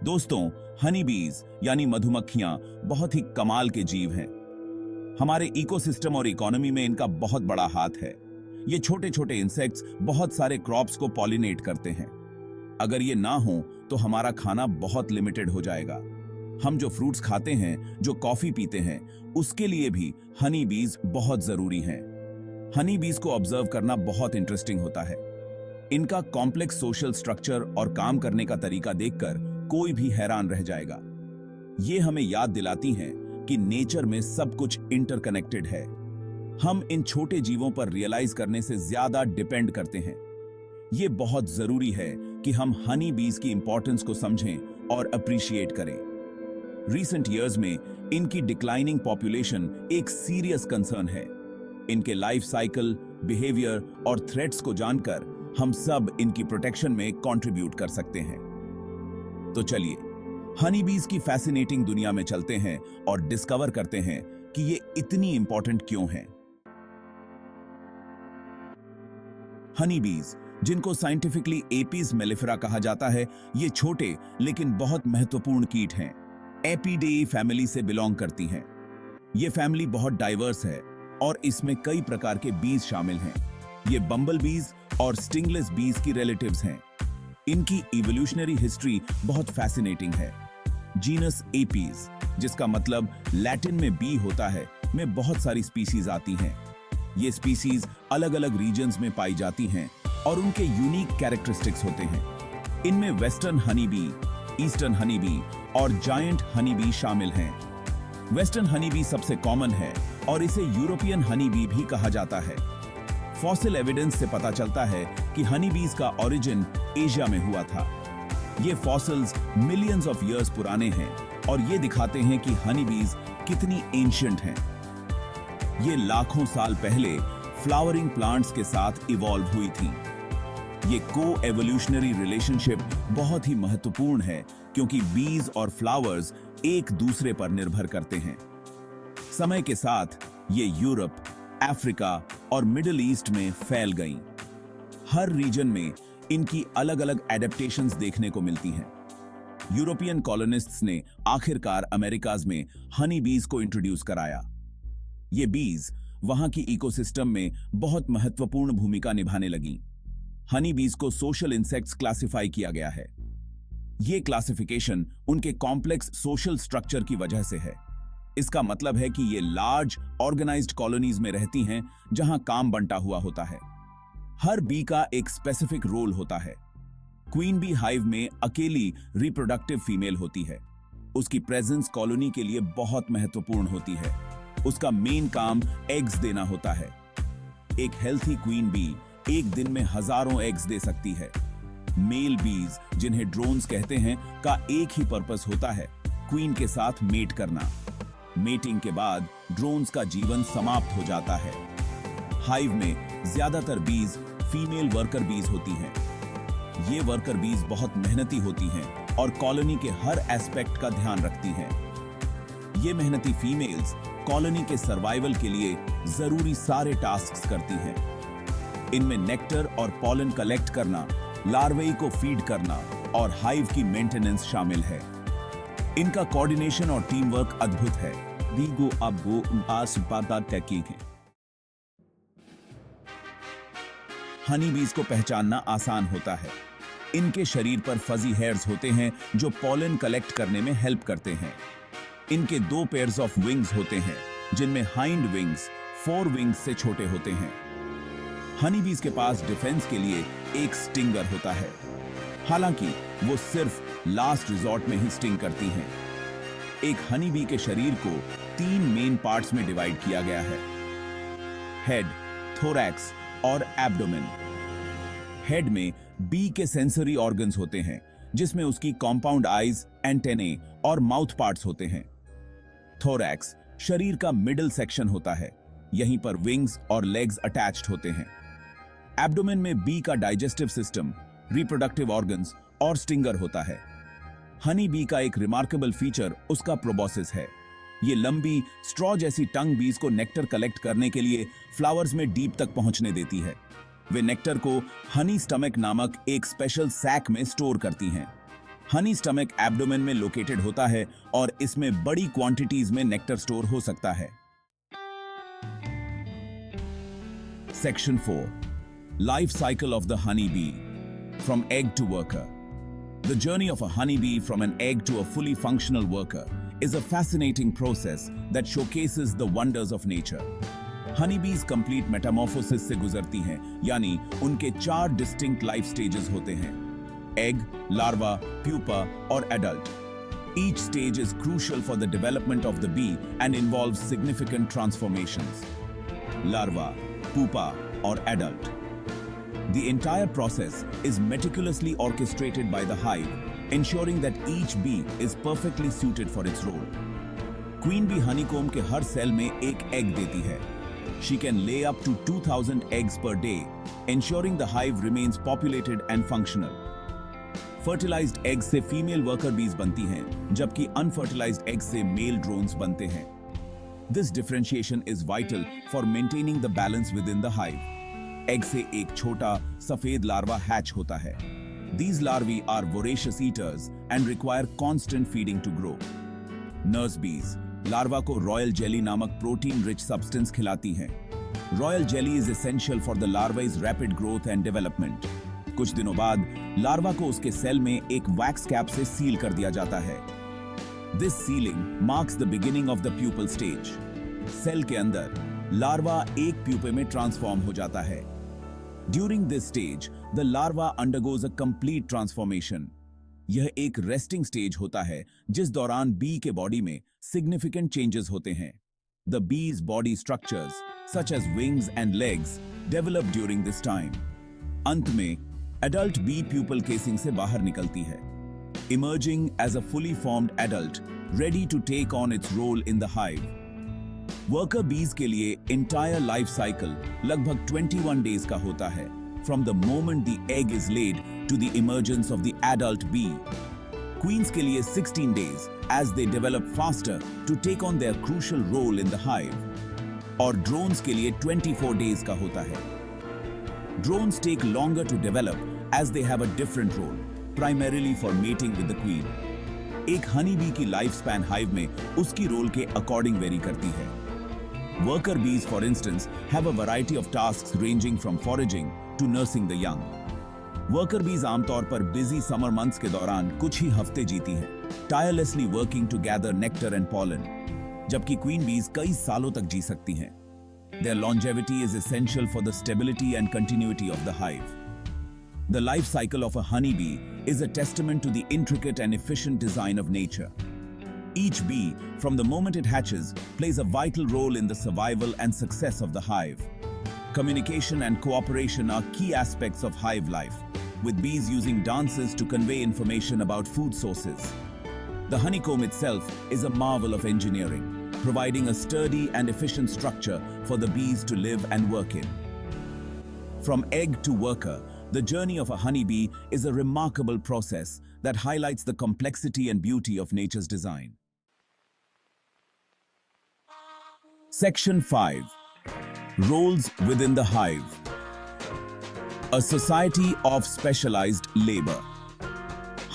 दोस्तों, हनी बीज यानी मधुमक्खियां बहुत ही कमाल के जीव हैं। हमारे इकोसिस्टम और इकोनॉमी में इनका बहुत बड़ा हाथ है। ये छोटे छोटे इंसेक्ट्स बहुत सारे क्रॉप्स को पॉलिनेट करते हैं। अगर ये ना हो तो हमारा खाना बहुत लिमिटेड हो जाएगा। हम जो फ्रूट्स खाते हैं, जो कॉफी पीते हैं, उसके लिए भी हनी बीज बहुत जरूरी हैं। हनी बीज को ऑब्जर्व करना बहुत इंटरेस्टिंग होता है। इनका कॉम्प्लेक्स सोशल स्ट्रक्चर और काम करने का तरीका देखकर कोई भी हैरान रह जाएगा। ये हमें याद दिलाती हैं कि नेचर में सब कुछ इंटरकनेक्टेड है। हम इन छोटे जीवों पर रियलाइज करने से ज्यादा डिपेंड करते हैं। ये बहुत जरूरी है कि हम हनी बीज की इंपॉर्टेंस को समझें और अप्रिशिएट करें। रिसेंट ईयर्स में इनकी डिक्लाइनिंग पॉपुलेशन एक सीरियस कंसर्न है। इनके लाइफ साइकिल, बिहेवियर और थ्रेट्स को जानकर हम सब इनकी प्रोटेक्शन में कंट्रीब्यूट कर सकते हैं। तो चलिए हनी बीज की फैसिनेटिंग दुनिया में चलते हैं और डिस्कवर करते हैं कि ये इतनी इंपॉर्टेंट क्यों हैं। हनी बीज, जिनको साइंटिफिकली एपिस मेलिफेरा कहा जाता है, ये छोटे लेकिन बहुत महत्वपूर्ण कीट हैं। एपीडेई फैमिली से बिलोंग करती हैं। ये फैमिली बहुत डाइवर्स है और इसमें कई प्रकार के बीज शामिल हैं। ये बम्बल बीज और स्टिंगलेस बीज की रिलेटिव्स हैं। इनकी इवोल्यूशनरी हिस्ट्री बहुत फैसिनेटिंग है। जीनस एपीज, जिसका मतलब लैटिन में बी होता है, में बहुत सारी स्पीसीज आती हैं। ये स्पीसीज अलग अलग रीजन्स में पाई जाती हैं और उनके यूनिक कैरेक्टरिस्टिक्स होते हैं। इनमें western honey bee, eastern honey bee और जायंट हनी बी शामिल हैं। वेस्टर्न हनी बी सबसे कॉमन है और इसे यूरोपियन हनी बी भी कहा जाता है। फॉसिल एविडेंस से पता चलता है कि हनी बीज का ओरिजिन एशिया में हुआ था। ये फॉसिल्स मिलियंस ऑफ इयर्स पुराने हैं और ये दिखाते हैं कि हनी बीज कितनी एंशिएंट हैं। ये लाखों साल पहले फ्लावरिंग प्लांट्स के साथ इवॉल्व हुई थी। ये को एवोल्यूशनरी रिलेशनशिप बहुत ही महत्वपूर्ण है क्योंकि बीज और फ्लावर्स एक दूसरे पर निर्भर करते हैं। समय के साथ ये यूरोप, अफ्रीका और मिडिल ईस्ट में फैल गईं। हर रीजन में इनकी अलग अलग एडेप्टेशंस देखने को मिलती हैं। यूरोपियन कॉलोनिस्ट्स ने आखिरकार अमेरिकाज में हनी बीज को इंट्रोड्यूस कराया। ये बीज वहां की इकोसिस्टम में बहुत महत्वपूर्ण भूमिका निभाने लगी। हनी बीज को सोशल इंसेक्ट्स क्लासिफाई किया गया है। ये क्लासिफिकेशन उनके कॉम्प्लेक्स सोशल स्ट्रक्चर की वजह से है। इसका मतलब है कि ये लार्ज ऑर्गेनाइज्ड कॉलोनीज में रहती हैं जहां काम बंटा हुआ होता है। हर बी का एक स्पेसिफिक रोल होता है। क्वीन बी हाइव में अकेली रिप्रोडक्टिव फीमेल होती है। उसकी प्रेजेंस कॉलोनी के लिए बहुत महत्वपूर्ण होती है। उसका मेन काम एग्स देना होता है। एक हेल्थी क्वीन बी एक दिन में हजारों एग्स दे सकती है। मेल बीज, जिन्हें ड्रोन्स कहते हैं, का एक ही पर्पस होता है, क्वीन के साथ मेट करना। मेटिंग के बाद ड्रोन्स का जीवन समाप्त हो जाता है। हाइव में ज्यादातर बीज फीमेल वर्कर बीज होती हैं। ये वर्कर बीज बहुत मेहनती होती हैं और कॉलोनी के हर एस्पेक्ट का ध्यान रखती हैं। ये मेहनती फीमेल्स कॉलोनी के सर्वाइवल के लिए जरूरी सारे टास्क्स करती हैं। इनमें नेक्टर और पॉलन कलेक्ट करना, लार्वेई को फीड करना और हाइव की मेंटेनेंस शामिल है। इनका कोऑर्डिनेशन और टीम वर्क अद्भुत है। दीगो अबगो आस पाता टेकिंग है। हनी बीज को पहचानना आसान होता है। इनके शरीर पर फजी हेयर्स होते हैं जो पॉलन कलेक्ट करने में हेल्प करते हैं। इनके 2 पेयर्स ऑफ विंग्स होते हैं, जिनमें हाइंड विंग्स 4 विंग्स से छोटे होते हैं। हनी बीज के पास डिफेंस के लिए एक स्टिंगर होता है। हालांकि वो सिर्फ लास्ट रिजॉर्ट में ही स्टिंग करती हैं। एक हनी बी के शरीर को 3 मेन पार्ट्स में डिवाइड किया गया है: हेड, थोरैक्स और एब्डोमेन। हेड में बी के सेंसरी ऑर्गन्स होते हैं, जिसमें उसकी कॉम्पाउंड आईज, एंटेने और माउथ पार्ट्स होते हैं। थोरैक्स शरीर का मिडिल सेक्शन होता है। यहीं पर विंग्स और लेग्स अटैच्ड होते हैं। एब्डोमेन में बी का डाइजेस्टिव सिस्टम, रिप्रोडक्टिव ऑर्गन्स और स्टिंगर होता है। हनी बी का एक रिमार्केबल फीचर उसका प्रोबोसिस है। ये लंबी स्ट्रॉ जैसी टंग बीज को नेक्टर कलेक्ट करने के लिए फ्लावर्स में डीप तक पहुंचने देती है। वे नेक्टर को हनी स्टमक नामक एक स्पेशल सैक में स्टोर करती हैं। हनी स्टमक एब्डोमेन में लोकेटेड होता है और इसमें बड़ी क्वांटिटीज में नेक्टर स्टोर हो सकता है। Section 4 life cycle of the honey bee from egg to worker. The journey of a honeybee from an egg to a fully functional worker is a fascinating process that showcases the wonders of nature. Honeybees complete metamorphosis से गुजरती हैं, यानी उनके 4 distinct life stages होते हैं: egg, larva, pupa और adult. Each stage is crucial for the development of the bee and involves significant transformations. Larva, pupa और adult. The entire process is meticulously orchestrated by the hive, ensuring that each bee is perfectly suited for its role. Queen bee honeycomb के हर cell में एक egg देती है. She can lay up to 2000 eggs per day, ensuring the hive remains populated and functional. Fertilized eggs से female worker bees बनती हैं, जबकि unfertilized eggs से male drones बनते हैं. This differentiation is vital for maintaining the balance within the hive. Egg से एक छोटा सफेद लार्वा हैच होता है. These larvae are voracious eaters and require constant feeding to grow. Nurse bees larva को रॉयल जेली नामक प्रोटीन रिच सब्सटेंस खिलाती हैं. Royal jelly is essential for the larva's rapid growth and development. कुछ दिनों बाद larva को उसके cell में एक वैक्स कैप से सील कर दिया जाता है. This sealing marks the beginning of the pupal stage. Cell के अंदर लार्वा एक प्यूपे में ट्रांसफॉर्म हो जाता है. During this stage, the larva undergoes a complete transformation. यह एक रेस्टिंग स्टेज होता है जिस दौरान बी के बॉडी में significant changes होते हैं. The bee's body structures, such as wings and legs, develop during this time. अंत में adult bee pupal casing से बाहर निकलती है, emerging as a fully formed adult, ready to take on its role in the hive. Worker बीज के लिए entire life cycle लगभग 21 डेज का होता है, from the moment the egg is laid to the emergence of the adult bee. Queens के लिए 16 days as they develop faster to take on their crucial role in the hive, और drones के लिए 24 days का होता है. Drones take longer to develop as they have a different role, primarily for mating with the queen. एक honey bee की life span hive में उसकी रोल के अकॉर्डिंग वेरी करती है. Worker bees, for instance, have a variety of tasks ranging from foraging to nursing the young. Worker bees आमतौर पर busy summer months के दौरान कुछ ही हफ्ते जीती हैं, tirelessly working to gather nectar and pollen, जबकि queen bees कई सालों तक जी सकती हैं. Their longevity is essential for the stability and continuity of the hive. The life cycle of a honeybee is a testament to the intricate and efficient design of nature. Each bee, from the moment it hatches, plays a vital role in the survival and success of the hive. Communication and cooperation are key aspects of hive life, with bees using dances to convey information about food sources. The honeycomb itself is a marvel of engineering, providing a sturdy and efficient structure for the bees to live and work in. From egg to worker, the journey of a honeybee is a remarkable process that highlights the complexity and beauty of nature's design. Section 5 Roles within the hive. A society of specialized labor.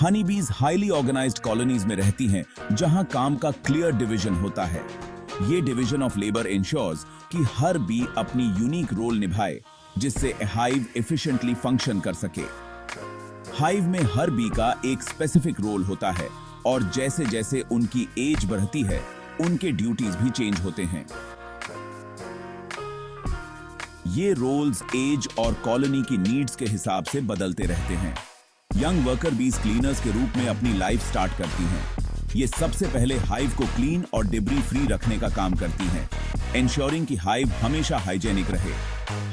Honeybees highly organized colonies में रहती हैं जहां काम का clear division होता है. ये division of labor ensures कि हर bee अपनी unique role निभाए जिससे hive efficiently function कर सके. Hive में हर bee का एक specific role होता है और जैसे जैसे उनकी age बढ़ती है उनके ड्यूटीज भी चेंज होते हैं. ये रोल्स एज और कॉलोनी की नीड्स के हिसाब से बदलते रहते हैं. यंग वर्कर बीज क्लीनर्स के रूप में अपनी लाइफ स्टार्ट करती हैं. ये सबसे पहले हाइव को क्लीन और डिब्री फ्री रखने का काम करती हैं, एंश्योरिंग कि हाइव हमेशा हाइजेनिक रहे.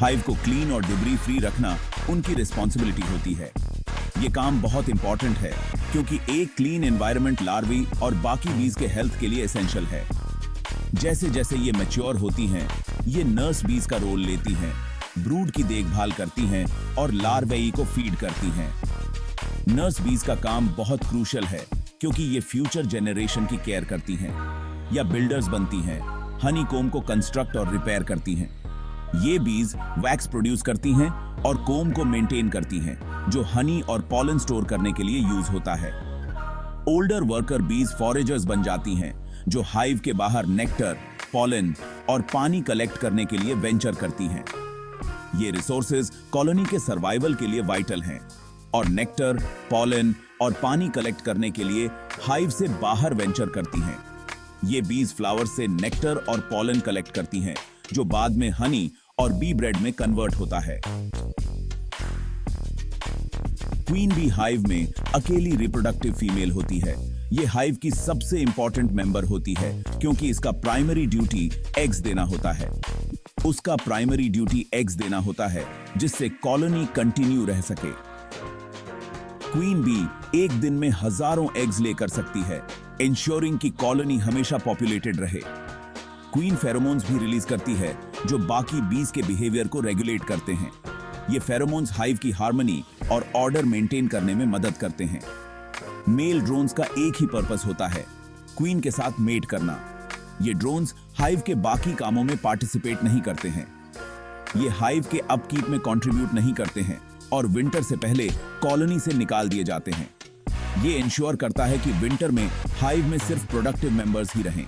हाइव को क्लीन और डिब्री फ्री रखना उनकी रिस्पॉन्सिबिलिटी होती है. ये काम बहुत इंपॉर्टेंट है क्योंकि एक क्लीन एनवायरनमेंट लार्वी और बाकी बीज के हेल्थ के लिए एसेंशियल है. जैसे जैसे ये मैच्योर होती हैं, ये नर्स बीज का रोल लेती हैं, ब्रूड की देखभाल करती हैं और लार्वेई को फीड करती हैं. नर्स बीज का काम बहुत क्रूशियल है क्योंकि ये फ्यूचर जनरेशन की केयर करती हैं या बिल्डर्स बनती हैं, हनी कोम को कंस्ट्रक्ट और रिपेयर करती हैं. ये बीज वैक्स प्रोड्यूस करती हैं और कोम को मेंटेन करती हैं जो हनी और पॉलन स्टोर करने के लिए यूज होता है. ओल्डर वर्कर बीज फॉरेजर्स बन जाती हैं, जो हाइव के बाहर नेक्टर, पॉलन और पानी कलेक्ट करने के लिए वेंचर करती हैं। ये रिसोर्सेज कॉलोनी के सर्वाइवल के लिए वाइटल हैं और नेक्टर, पॉलन और पानी कलेक्ट करने के लिए हाइव से बाहर वेंचर करती हैं। ये बीज फ्लावर से नेक्टर और पॉलन कलेक्ट करती हैं, जो बाद में हनी और बी ब्रेड में कन्वर्ट होता है। क्वीन बी हाइव में अकेली रिप्रोडक्टिव फीमेल होती है। ये हाइव की सबसे इंपॉर्टेंट मेंबर होती है क्योंकि इसका प्राइमरी ड्यूटी एग्स देना होता है। उसका प्राइमरी ड्यूटी एग्स देना होता है जिससे कॉलोनी कंटिन्यू रह सके। क्वीन बी एक दिन में हजारों एग्स लेकर सकती है, इंश्योरिंग कि कॉलोनी हमेशा पॉपुलेटेड रहे। क्वीन फेरोमोन्स भी रिलीज करती है जो बाकी बीज के बिहेवियर को रेगुलेट करते हैं। ये फेरोमोन्स हाइव की हार्मनी और ऑर्डर मेंटेन करने में मदद करते हैं। मेल ड्रोन्स का एक ही पर्पस होता है, क्वीन के साथ मेट करना। ये ड्रोन्स हाइव के बाकी कामों में पार्टिसिपेट नहीं करते हैं। ये हाइव के अपकीप में कंट्रीब्यूट नहीं करते हैं और विंटर से पहले कॉलोनी से निकाल दिए जाते हैं। ये इंश्योर करता है कि विंटर में हाइव में सिर्फ प्रोडक्टिव मेंबर्स ही रहें।